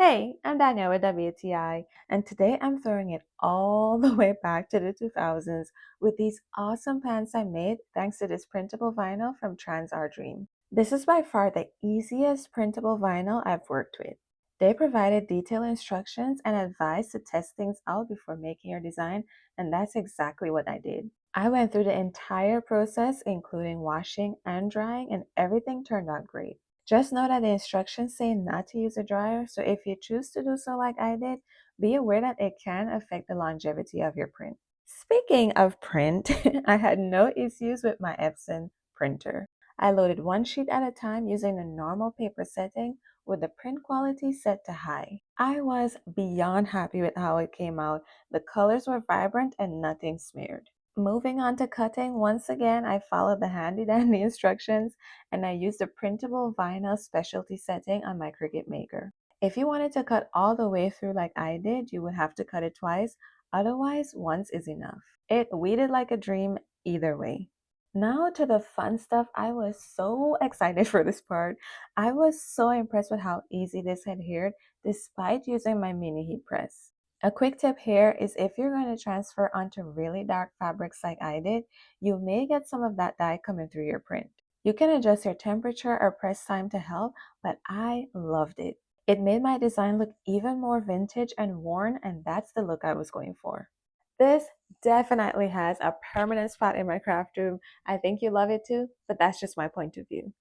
Hey, I'm Danielle with WTI, and today I'm throwing it all the way back to the 2000s with these awesome pants I made thanks to this printable vinyl from TransOurDream. This is by far the easiest printable vinyl I've worked with. They provided detailed instructions and advice to test things out before making your design, and that's exactly what I did. I went through the entire process, including washing and drying, and everything turned out great. Just know that the instructions say not to use a dryer, so if you choose to do so like I did, be aware that it can affect the longevity of your print. Speaking of print, I had no issues with my Epson printer. I loaded one sheet at a time using the normal paper setting with the print quality set to high. I was beyond happy with how it came out. The colors were vibrant and nothing smeared. Moving on to cutting, once again, I followed the handy dandy instructions and I used the printable vinyl specialty setting on my Cricut Maker. If you wanted to cut all the way through like I did, you would have to cut it twice. Otherwise, once is enough. It weeded like a dream either way. Now to the fun stuff. I was so excited for this part. I was so impressed with how easy this adhered despite using my mini heat press. A quick tip here is if you're going to transfer onto really dark fabrics like I did, you may get some of that dye coming through your print. You can adjust your temperature or press time to help, but I loved it. It made my design look even more vintage and worn, and that's the look I was going for. This definitely has a permanent spot in my craft room. I think you love it too, but that's just my point of view.